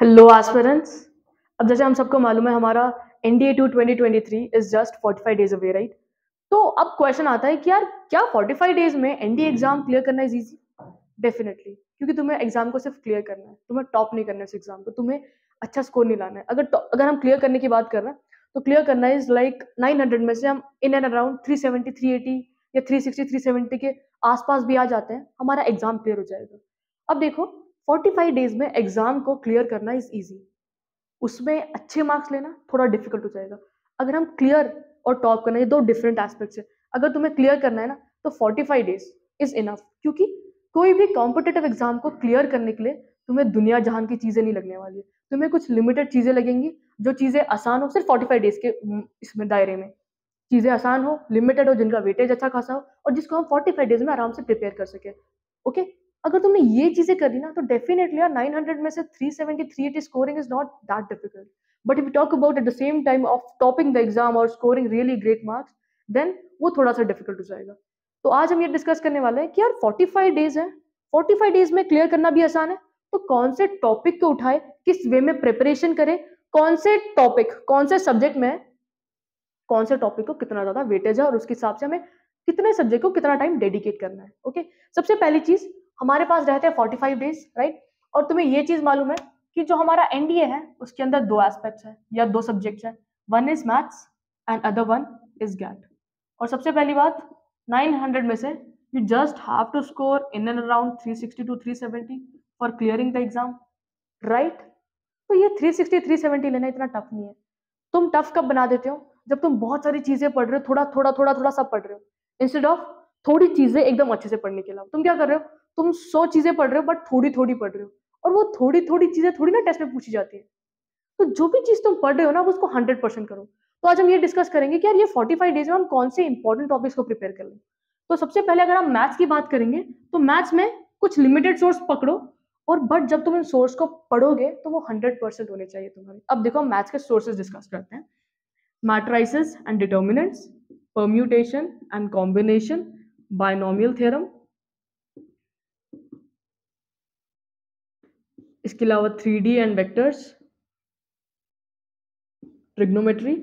Hello aspirants. अब जैसे हम सबको मालूम है हमारा NDA to 2023 is just 45 days away, right? तो अब क्वेश्चन आता है कि यार क्या 45 डेज में एनडीए एग्जाम क्लियर करना इज इजी? डेफिनेटली, क्योंकि तुम्हें एग्जाम को सिर्फ क्लियर करना है, तुम्हें टॉप नहीं करना है इस एग्जाम को, तुम्हें अच्छा स्कोर नहीं लाना है। अगर हम क्लियर करने की बात कर रहे हैं तो क्लियर करना इज लाइक 900 में से हम इन एंड अराउंड 370 380 या 360 370 के आसपास भी आ जाते हैं, हमारा एग्जाम क्लियर हो जाएगा। अब देखो, 45 डेज में एग्जाम को क्लियर करना इज इजी, उसमें अच्छे मार्क्स लेना थोड़ा डिफिकल्ट हो जाएगा। अगर हम क्लियर और टॉप करना, ये दो डिफरेंट एस्पेक्ट्स है। अगर तुम्हें क्लियर करना है ना तो 45 डेज इज इनफ, क्योंकि कोई भी कॉम्पिटेटिव एग्जाम को क्लियर करने के लिए तुम्हें दुनिया जहान की चीजें नहीं लगने वाली है, तुम्हें कुछ लिमिटेड चीजें लगेंगी जो चीजें आसान हो सिर्फ 45 डेज के इसमें दायरे में। चीजें आसान हो, लिमिटेड हो, जिनका वेटेज अच्छा खासा हो और जिसको हम 45 डेज में आराम से प्रिपेयर कर सके। ओके, अगर तुमने ये चीजें करी ना तो डेफिनेटली यार 900 में से 370 380 scoring is not that difficult. But if you talk about at the same time of topping the exam और scoring really great marks, then वो थोड़ा सा डिफिकल्ट हो जाएगा। तो आज हम ये डिस्कस करने वाले हैं कि यार 45 डेज है, 45 डेज में क्लियर करना भी आसान है, तो कौन से टॉपिक को उठाए, किस वे में प्रिपरेशन करें, कौन से टॉपिक कौन से सब्जेक्ट में कौन से टॉपिक को कितना ज्यादा वेटेज है और उसके हिसाब से हमें कितने सब्जेक्ट को कितना टाइम डेडिकेट करना है। ओके, सबसे पहली चीज, हमारे पास रहते हैं 45 डेज, राइट? और तुम्हें ये चीज मालूम है कि जो हमारा एनडीए है उसके अंदर दो एस्पेक्ट्स है या दो सब्जेक्ट्स है, one is maths and other one is GAT. और सबसे पहली बात, 900 में से you just have to score in and around 360 to 370 for clearing the exam, right? तो ये 360 370 लेना इतना टफ नहीं है। तुम टफ कब बना देते हो? जब तुम बहुत सारी चीजें पढ़ रहे हो, थोड़ा थोड़ा थोड़ा थोड़ा सब पढ़ रहे हो, इंस्टेड ऑफ थोड़ी चीजें एकदम अच्छे से पढ़ने के अलावा तुम क्या कर रहे हो? तुम 100 चीजें पढ़ रहे हो बट थोड़ी थोड़ी पढ़ रहे हो, और वो थोड़ी थोड़ी चीजें थोड़ी ना टेस्ट में पूछी जाती है। तो जो भी चीज तुम पढ़ रहे हो ना उसको 100% करो। तो आज हम ये डिस्कस करेंगे कि यार ये 45 डेज में हम कौन से इंपॉर्टेंट टॉपिक्स को प्रिपेयर कर लें। तो सबसे पहले अगर हम मैथ्स की बात करेंगे तो मैथ्स में कुछ लिमिटेड सोर्स पकड़ो, और बट जब तुम इन सोर्स को पढ़ोगे तो वो 100% होने चाहिए तुम्हारे। अब देखो, हम मैथ्स के सोर्सेज डिस्कस करते हैं। Matrices and determinants, permutation and combination, binomial theorem, इसके अलावा 3D and vectors, trigonometry।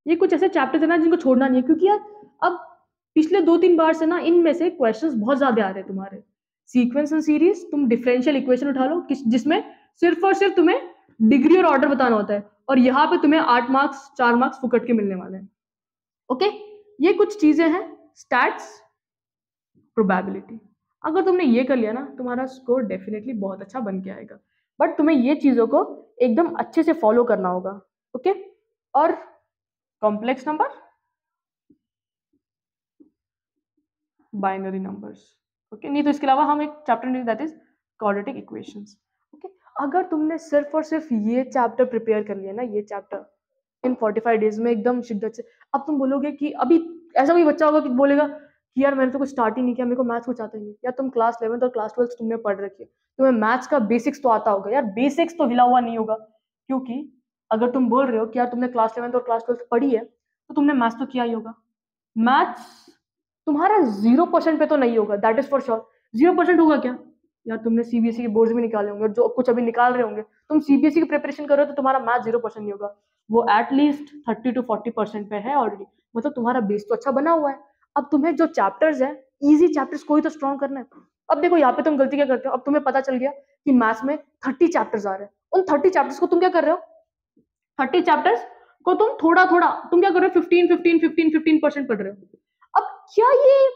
ये कुछ ऐसे चैप्टर्स है ना जिनको छोड़ना नहीं है, क्योंकि यार अब पिछले 2-3 बार से ना इनमें से क्वेश्चंस बहुत ज्यादा आ रहे हैं तुम्हारे। सीक्वेंस एंड सीरीज, तुम डिफरेंशियल इक्वेशन उठा लो जिसमें सिर्फ और सिर्फ तुम्हें डिग्री और ऑर्डर बताना होता है, और यहाँ पे तुम्हें 8 मार्क्स 4 मार्क्स फुकट के मिलने वाले हैं। ओके, ये कुछ चीजें हैं। स्टैट्स, प्रोबेबिलिटी, अगर तुमने ये कर लिया ना तुम्हारा स्कोर डेफिनेटली बहुत अच्छा बन के आएगा। बट तुम्हें ये चीजों को एकदम अच्छे से फॉलो करना होगा। ओके, और complex number, binary numbers. Okay, नहीं तो इसके अलावा हम एक chapter that is quadratic equations. Okay, अगर तुमने सिर्फ और सिर्फ ये चैप्टर प्रिपेयर कर लिया ना, ये चैप्टर इन 45 डेज में एकदम शिद्दत से, अब तुम बोलोगे कि अभी ऐसा कोई बच्चा होगा कि बोलेगा कि यार मैंने तो कुछ स्टार्ट ही नहीं किया, मेरे को मैथ्स कुछ आता ही नहीं। यार तुम क्लास 11th और क्लास 12th तुमने पढ़ रखी है, तुम्हें मैथ्स का बेसिक्स तो आता होगा यार, बेसिक्स तो हिला हुआ नहीं होगा। क्योंकि अगर तुम बोल रहे हो कि यार तुमने क्लास 11th और क्लास 12th पढ़ी है तो तुमने मैथ्स तो किया ही होगा। मैथ्स तुम्हारा 0% पे तो नहीं होगा, दैट इज फॉर श्योर। 0% होगा क्या? यार तुमने सीबीएसई के बोर्ड्स भी निकाले होंगे, जो कुछ अभी निकाल रहे होंगे, तुम सीबीएसई की प्रिपरेशन कर रहे हो तो तुम्हारा मैथ 0% नहीं होगा, वो एटलीस्ट 30 to 40% पे है ऑलरेडी। मतलब तुम्हारा बेस तो अच्छा बना हुआ है। अब तुम्हें जो चैप्टर्स है, इजी चैप्टर्स को ही तो स्ट्रॉन्ग करना है। अब देखो यहाँ पे तुम गलती क्या करते हो, अब तुम्हें पता चल गया कि मैथ्स में 30 चैप्टर्स आ रहे हैं, उन 30 चैप्टर्स को तुम क्या कर रहे हो, 30 चैप्टर्स को तुम थोड़ा थोड़ा तुम क्या कर रहे हो, 15 पढ़ रहे हो। अब क्या ये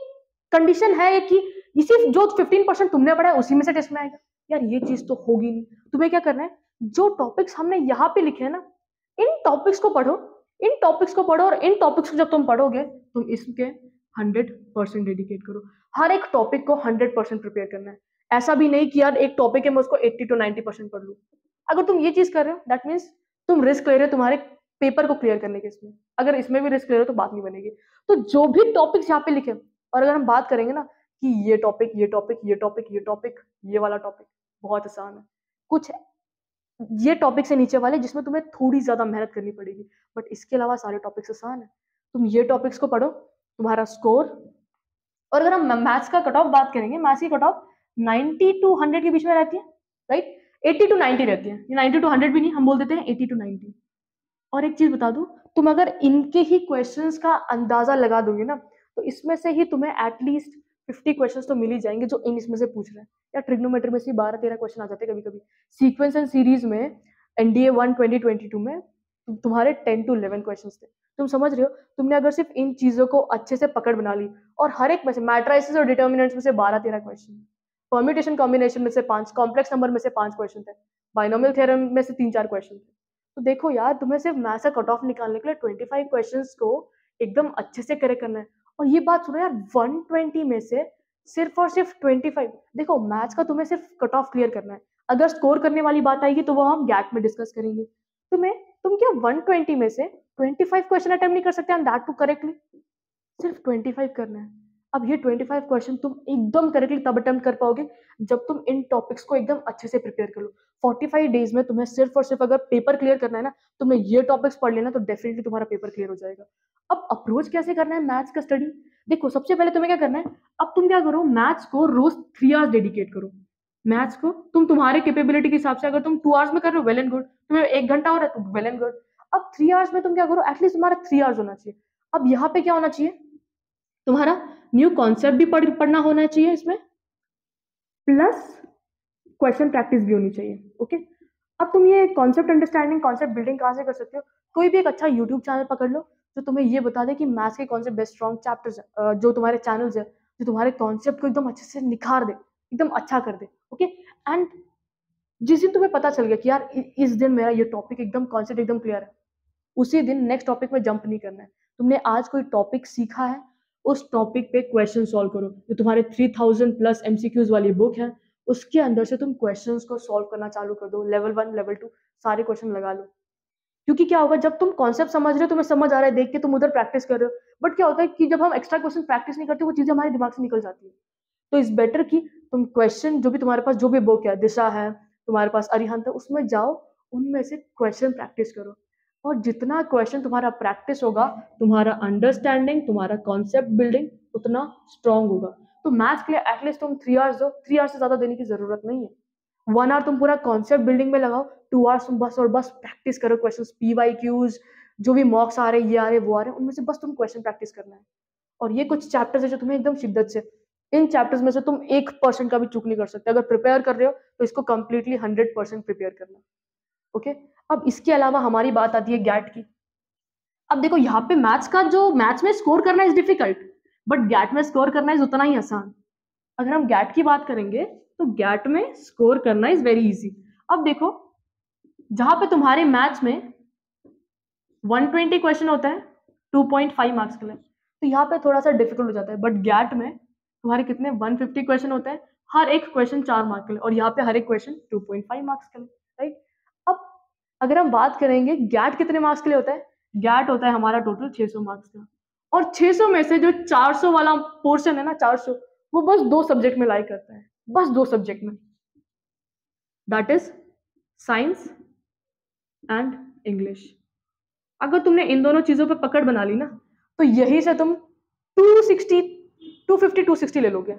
कंडीशन है कि इसी जो 15% तुमने पढ़ा है उसी में से टेस्ट में आएगा? यार ये चीज तो होगी नहीं। तुम्हें क्या करना है, जो टॉपिक्स हमने यहाँ पे लिखे हैं ना, इन टॉपिक्स को पढ़ो, इन टॉपिक्स को पढ़ो, और इन टॉपिक्स को जब तुम पढ़ोगे तुम इसके 100% डेडिकेट करो। हर एक टॉपिक को 100% प्रिपेयर करना है। ऐसा भी नहीं कि यार एक टॉपिक है मैं उसको 80 to 90% पढ़ लूँ। अगर तुम ये चीज कर रहे हो दैट मीन्स तुम रिस्क ले रहे हो तुम्हारे पेपर को क्लियर करने के। इसमें अगर इसमें भी रिस्क ले रहे हो तो बात नहीं बनेगी। तो जो भी टॉपिक्स यहाँ पे लिखे, और अगर हम बात करेंगे ना कि ये टॉपिक ये टॉपिक ये टॉपिक ये टॉपिक ये वाला टॉपिक बहुत आसान है, कुछ ये टॉपिक से नीचे वाले जिसमें तुम्हें थोड़ी ज्यादा मेहनत करनी पड़ेगी, बट इसके अलावा सारे टॉपिक्स आसान है। तुम ये टॉपिक्स को पढ़ो, तुम्हारा स्कोर। और अगर हम मैथ्स का कट ऑफ बात करेंगे, मैथ्स की कट ऑफ 90 to 100 के बीच में रहती है, राइट? 80 to 90 रहती है, ये 90 to 100 भी नहीं, हम बोल देते हैं 80 to 90। और एक चीज बता दूं, तुम अगर इनके ही क्वेश्चंस का अंदाजा लगा दोगे ना, तो इसमें से ही तुम्हें एटलीस्ट 50 क्वेश्चंस तो मिल ही जाएंगे जो इन इसमें से पूछ रहे हैं। या ट्रिग्नोमेट्री में से 12-13 क्वेश्चन आ जाते हैं कभी कभी। सीक्वेंस एंड सीरीज में एनडीए 1 2022 में तुम्हारे 10 to 11 क्वेश्चन थे। तुम समझ रहे हो, तुमने अगर सिर्फ इन चीजों को अच्छे से पकड़ बना ली, और हर एक में से मैट्राइसिस और डिटर्मिनेंट्स में से 12-13 क्वेश्चन, परम्यूटेशन कॉम्बिनेशन में से 5, कॉम्प्लेक्स नंबर में से 5 क्वेश्चन थे, बाइनोमियल थ्योरम में से 3-4 क्वेश्चन थे। तो देखो यार, तुम्हें सिर्फ मैथ्स का कट ऑफ निकालने के लिए 25 क्वेश्चंस को एकदम अच्छे से करेक्ट करना है। और ये बात सुनो यार, 120 में से सिर्फ और सिर्फ 25। देखो मैथ्स का तुम्हें सिर्फ कट ऑफ क्लियर करना है। अगर स्कोर करने वाली बात आएगी तो वो हम गैट में डिस्कस करेंगे। तुम क्या 120 में से 25 क्वेश्चन अटेम्प्ट नहीं कर सकते, एंड दैट टू करेक्टली? सिर्फ 25 करना है। अब ये 25 क्वेश्चन तुम एकदम करेक्टली तब अटेम्प्ट कर पाओगे जब तुम इन टॉपिक्स को एकदम अच्छे से प्रिपेयर कर लो। 45 डेज में तुम्हें सिर्फ और सिर्फ अगर पेपर क्लियर करना है ना, तुमने ये टॉपिक्स पढ़ लेना तो डेफिनेटली तुम्हारा पेपर क्लियर हो जाएगा। अब अप्रोच कैसे करना है मैथ्स का स्टडी? देखो सबसे पहले तुम्हें क्या करना है, अब तुम क्या करो, मैथ्स को रोज 3 आवर्स डेडिकेट करो। मैथ्स को तुम्हारे कैपेबिलिटी के हिसाब से, अगर तुम 2 आवर्स में कर रहे हो वेल एंड गुड, तुम्हें 1 घंटा हो रहा है तो वेल एंड गुड। अब 3 आवर्स में तुम क्या करो, एटलीस्ट तुम्हारा 3 आवर्स होना चाहिए। अब यहाँ पे क्या होना चाहिए, तुम्हारा न्यू कॉन्सेप्ट भी पढ़ना होना चाहिए इसमें, प्लस क्वेश्चन प्रैक्टिस भी होनी चाहिए। ओके, अब तुम ये कॉन्सेप्ट अंडरस्टैंडिंग, कॉन्सेप्ट बिल्डिंग कहाँ से कर सकते हो? कोई भी एक अच्छा यूट्यूब चैनल पकड़ लो जो तुम्हें ये बता दे कि मैथ्स के कौन से बेस्ट स्ट्रॉन्ग चैप्टर्स जो तुम्हारे चैनल्स है, जो तुम्हारे कॉन्सेप्ट को एकदम अच्छे से निखार दे, एकदम अच्छा कर दे। ओके, एंड जिस दिन तुम्हें पता चल गया कि यार इस दिन मेरा ये टॉपिक एकदम कॉन्सेप्ट एकदम क्लियर है, उसी दिन नेक्स्ट टॉपिक में जंप नहीं करना है। तुमने आज कोई टॉपिक सीखा है, उस टॉपिक पे क्वेश्चन सॉल्व करो। जो तुम्हारे 3000 प्लस एमसीक्यूज वाली बुक है, उसके अंदर से तुम क्वेश्चंस को सॉल्व करना चालू कर दो। लेवल 1 लेवल 2 सारे क्वेश्चन लगा लो। क्योंकि क्या होगा, जब तुम कॉन्सेप्ट समझ रहे हो, तुम्हें समझ आ रहा है देख के, तुम उधर प्रैक्टिस कर रहे हो, बट क्या होता है कि जब हम एक्स्ट्रा क्वेश्चन प्रैक्टिस नहीं करते, वो चीजें हमारे दिमाग से निकल जाती है। तो इट्स बेटर कि तुम क्वेश्चन जो भी तुम्हारे पास, जो भी बुक है, दिशा है तुम्हारे पास, अरिहंत है, उसमें जाओ, उनमें से क्वेश्चन प्रैक्टिस करो। और जितना क्वेश्चन तुम्हारा प्रैक्टिस होगा, तुम्हारा अंडरस्टैंडिंग, तुम्हारा कॉन्सेप्ट बिल्डिंग उतना स्ट्रांग होगा। तो मैथ्स के लिए एटलीस्ट तुम 3 आवर्स दो। 3 आवर्स से ज्यादा देने की जरूरत नहीं है। 1 आवर तुम पूरा कॉन्सेप्ट बिल्डिंग में लगाओ, 2 आवर्स तुम बस और बस प्रैक्टिस करो क्वेश्चन, PYQs, जो भी मॉक्स आ रहे हैं, ये आ रहे हैं, वो आ रहे हैं, उनमें से बस तुम क्वेश्चन प्रैक्टिस करना है। और ये कुछ चैप्टर्स है जो तुम्हें एकदम शिद्दत से, इन चैप्टर्स में से तुम 1% का भी चूक नहीं कर सकते। अगर प्रिपेयर कर रहे हो तो इसको कंप्लीटली 100% प्रिपेयर करना। ओके, अब इसके अलावा हमारी बात आती है गैट की। अब देखो यहाँ पे मैथ्स में स्कोर करना इज डिफिकल्ट, बट गैट में स्कोर करना इज उतना ही आसान। अगर हम गैट की बात करेंगे तो गैट में स्कोर करना इज वेरी इजी। अब देखो, जहां पे तुम्हारे मैथ्स में 120 क्वेश्चन होता है 2.5 मार्क्स के लिए, तो यहाँ पे थोड़ा सा डिफिकल्ट हो जाता है। बट गैट में तुम्हारे कितने 150 क्वेश्चन होते हैं, हर एक क्वेश्चन 4 मार्क्स के लिए, और यहाँ पे हर एक क्वेश्चन 2.5 मार्क्स के लिए, राइट? अब अगर हम बात करेंगे गैट कितने मार्क्स के लिए होता है, गैट होता है हमारा टोटल 600 मार्क्स का। और 600 में से जो 400 वाला पोर्शन है ना, 400, वो बस 2 सब्जेक्ट में लाई करता है, बस 2 सब्जेक्ट में, that is science and English. अगर तुमने इन दोनों चीजों पे पकड़ बना ली ना, तो यही से तुम 250 260 ले लोगे,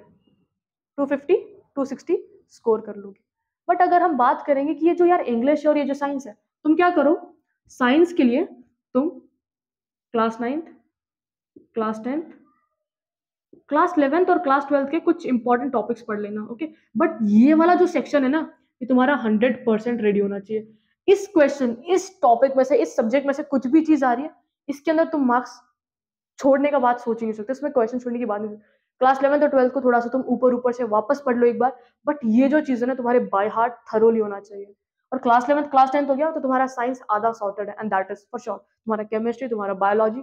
250 260 स्कोर कर लोगे। बट अगर हम बात करेंगे कि ये जो यार इंग्लिश और ये जो साइंस है, तुम क्या करो, साइंस के लिए तुम class 9th, class 10th, class 11th और क्लास 12th के कुछ इंपॉर्टेंट टॉपिक्स पढ़ लेना। ओके, बट ये वाला जो सेक्शन है ना, ये तुम्हारा 100% रेडी होना चाहिए। इस क्वेश्चन, इस टॉपिक में से, इस सब्जेक्ट में से कुछ भी चीज आ रही है, इसके अंदर तुम मार्क्स छोड़ने का बात सोच ही नहीं सकते, इसमें क्वेश्चन छोड़ने की बात नहीं। क्लास 11th और 12th को थोड़ा सा तुम ऊपर ऊपर से वापस पढ़ लो एक बार, बट ये जो चीज है ना, तुम्हारे बाय हार्ट थरोली होना चाहिए। और क्लास 11th क्लास 10th हो गया तो तुम्हारा साइंस आधा सॉर्टेड है, and that is for sure. तुम्हारा केमिस्ट्री, तुम्हारा बायोलॉजी,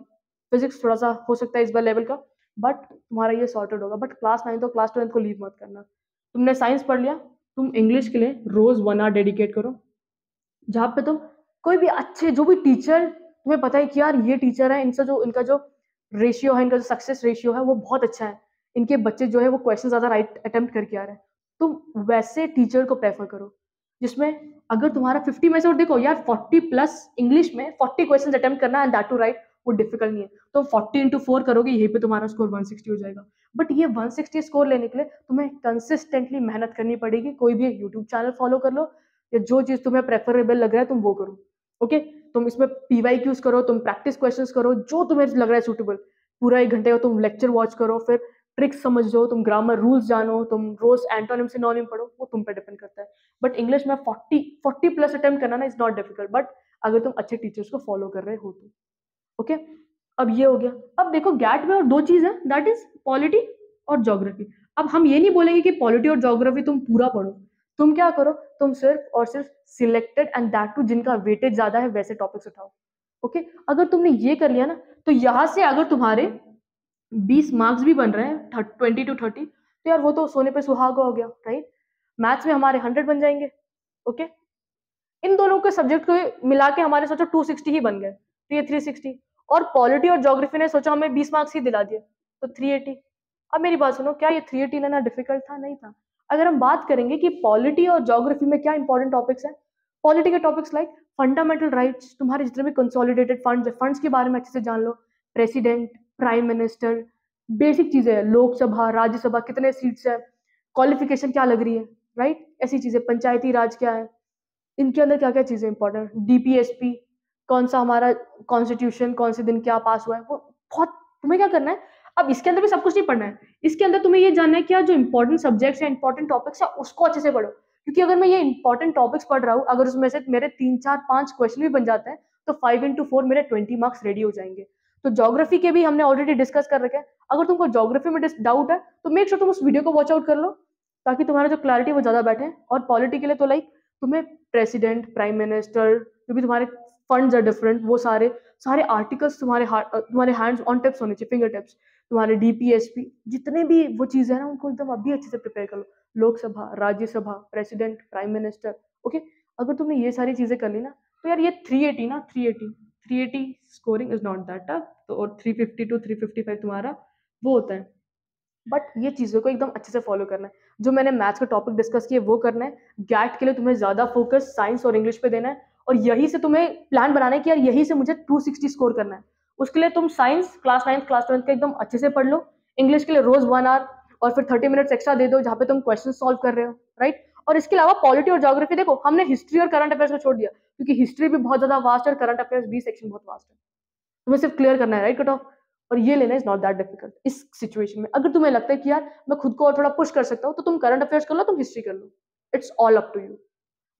फिजिक्स थोड़ा सा हो सकता है इस बार लेवल का, बट तुम्हारा ये सॉर्टेड होगा। बट क्लास 9th और क्लास 12th को लीव मत करना। तुमने साइंस पढ़ लिया, तुम इंग्लिश के लिए रोज 1 आवर डेडिकेट करो, जहाँ पे तुम कोई भी अच्छे, जो भी टीचर तुम्हें पता है कि यार ये टीचर है, इनसे जो इनका जो रेशियो है, इनका जो सक्सेस रेशियो है वो बहुत अच्छा है, इनके बच्चे जो है वो क्वेश्चन ज्यादा राइट अटेम्प्ट करके आ रहे हैं, तुम वैसे टीचर को प्रेफर करो जिसमें अगर तुम्हारा 50 में से, और देखो यार 40 प्लस इंग्लिश में 40 क्वेश्चन अटेम्प्ट करना एंड दैट टू राइट, वो डिफिकल्ट नहीं है। तो 40 into 4 करोगे, यहीं पे तुम्हारा स्कोर 160 हो जाएगा। बट ये 160 स्कोर लेने के लिए तुम्हें कंसिस्टेंटली मेहनत करनी पड़ेगी। कोई भी यूट्यूब चैनल फॉलो कर लो, या जो चीज़ तुम्हें प्रेफरेबल लग रहा है तुम वो करो। ओके, तुम इसमें PYQs करो, तुम प्रैक्टिस क्वेश्चंस करो, जो तुम्हें लग रहा है सूटेबल। पूरा 1 घंटे का तुम लेक्चर वॉच करो, फिर ट्रिक्स समझो, तुम ग्रामर रूल्स जानो, तुम रोज एंटोनिम सिनोनिम पढ़ो, वो तुम पे डिपेंड करता है। बट इंग्लिश में 40 प्लस अटेम्प्ट करना ना इज नॉट डिफिकल्ट, बट अगर तुम अच्छे टीचर्स को फॉलो कर रहे हो तो। ओके, अब ये हो गया। अब देखो गैट में और 2 चीज है, दैट इज पॉलिटी और ज्योग्राफी। अब हम ये नहीं बोलेंगे कि पॉलिटी और ज्योग्राफी तुम पूरा पढ़ो, तुम क्या करो, तुम सिर्फ और सिर्फ सिलेक्टेड एंड दैट टू जिनका वेटेज ज्यादा है वैसे टॉपिक्स उठाओ। ओके, अगर तुमने ये कर लिया ना, तो यहां से अगर तुम्हारे 20 मार्क्स भी बन रहे हैं 20 to 30, तो यार वो तो सोने पे सुहागा हो गया, राइट। मैथ्स में हमारे 100 बन जाएंगे। ओके, इन दोनों के सब्जेक्ट को मिला के हमारे सोचो 260 ही बन गए, तो ये 360। और पॉलिटी और ज्योग्राफी ने सोचा हमें 20 मार्क्स ही दिला दिए, तो 380। अब मेरी बात सुनो, क्या ये 380 लेना डिफिकल्ट था? नहीं था। अगर हम बात करेंगे कि पॉलिटी और ज्योग्राफी में क्या इंपॉर्टेंट टॉपिक्स हैं, पॉलिटी के टॉपिक्स लाइक फंडामेंटल राइट्स, तुम्हारे जितने भी कंसोलिडेटेड फंड्स है, फंड्स के बारे में अच्छे से जान लो, प्रेसिडेंट, प्राइम मिनिस्टर, बेसिक चीजें है, लोकसभा, राज्यसभा, कितने सीट्स है, क्वालिफिकेशन क्या लग रही है, राइट, ऐसी चीजें, पंचायती राज क्या है, इनके अंदर क्या क्या चीजें इंपॉर्टेंट, DPSP, कौन सा हमारा कॉन्स्टिट्यूशन कौन से दिन क्या पास हुआ है, वो बहुत तुम्हें क्या करना है। अब इसके अंदर भी सब कुछ नहीं पढ़ना है, इसके अंदर तुम्हें ये जानना है क्या जो इंपॉर्टेंट सब्जेक्ट्स है, इंपॉर्टेंट टॉपिक्स है, उसको अच्छे से पढ़ो। क्योंकि अगर मैं ये इंपॉर्टेंट टॉपिक्स पढ़ रहा हूँ, अगर उसमें से मेरे 3 4 5 क्वेश्चन भी बन जाते हैं, तो 5 into 4 मेरे 20 मार्क्स रेडी हो जाएंगे। तो ज्योग्राफी के भी हमने ऑलरेडी डिस्कस कर रखे हैं। अगर तुमको ज्योग्राफी में डाउट है तो मेक श्योर तुम उस वीडियो को वॉच आउट कर लो, ताकि तुम्हारा जो क्लैरिटी वो ज्यादा बैठे। और पॉलिटी के लिए तो लाइक तुम्हें प्रेसिडेंट, प्राइम मिनिस्टर, जो भी तुम्हारे फंड्स आर डिफरेंट, वो सारे सारे आर्टिकल्स तुम्हारे हैंड्स ऑन टिप्स होने चाहिए, फिंगर टिप्स। तुम्हारे DPSP जितने भी वो चीजें हैं ना, उनको एकदम अभी अच्छे से प्रिपेयर कर लो। Lok Sabha, Rajya Sabha, president, prime minister. Okay, अगर तुमने ये सारी चीजें कर ली ना, तो यार ये 380 ना, 380 scoring is not that tough. तो और 350 to 355 तुम्हारा वो होता है। बट ये चीज़ों को एकदम अच्छे से फॉलो करना है। जो मैंने मैथ्स का टॉपिक डिस्कस किया वो करना है। गैट के लिए तुम्हें ज़्यादा फोकस साइंस और इंग्लिश पे देना है, और यही से तुम्हें प्लान बनाना है कि यार यही से मुझे 260 स्कोर करना है। उसके लिए तुम साइंस क्लास 9 क्लास 12 का एकदम अच्छे से पढ़ लो, इंग्लिश के लिए रोज 1 आवर और फिर 30 मिनट्स एक्स्ट्रा दे दो जहाँ पे तुम क्वेश्चन सॉल्व कर रहे हो, राइट। और इसके अलावा पॉलिटी और ज्योग्राफी, देखो हमने हिस्ट्री और करंट अफेयर्स को छोड़ दिया, क्योंकि हिस्ट्री भी बहुत ज़्यादा वास्ट है और करंट अफेयर्स भी सेक्शन बहुत वास्ट है। तुम्हें सिर्फ क्लियर करना है, राइट, कट ऑफ। और ये लेना इज नॉट दैट डिफिकल्ट इस सिचुएशन में। अगर तुम्हें लगता है कि यार मैं खुद को और थोड़ा पुश कर सकता हूँ, तो तुम करंट अफेयर्स कर लो, तुम हिस्ट्री कर लो, it's all up to you.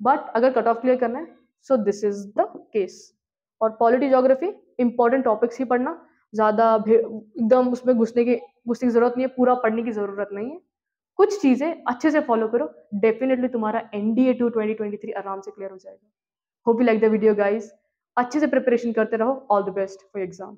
But अगर कट ऑफ क्लियर करना है, so this is the case. और पॉलिटी ज्योग्राफी इंपॉर्टेंट टॉपिक्स ही पढ़ना, ज्यादा एकदम उसमें घुसने की जरूरत नहीं है, पूरा पढ़ने की जरूरत नहीं है। कुछ चीजें अच्छे से फॉलो करो, डेफिनेटली तुम्हारा NDA 2 2023 आराम से क्लियर हो जाएगा। Hope you like the video guys. अच्छे से प्रिपरेशन करते रहो। All the best for exam.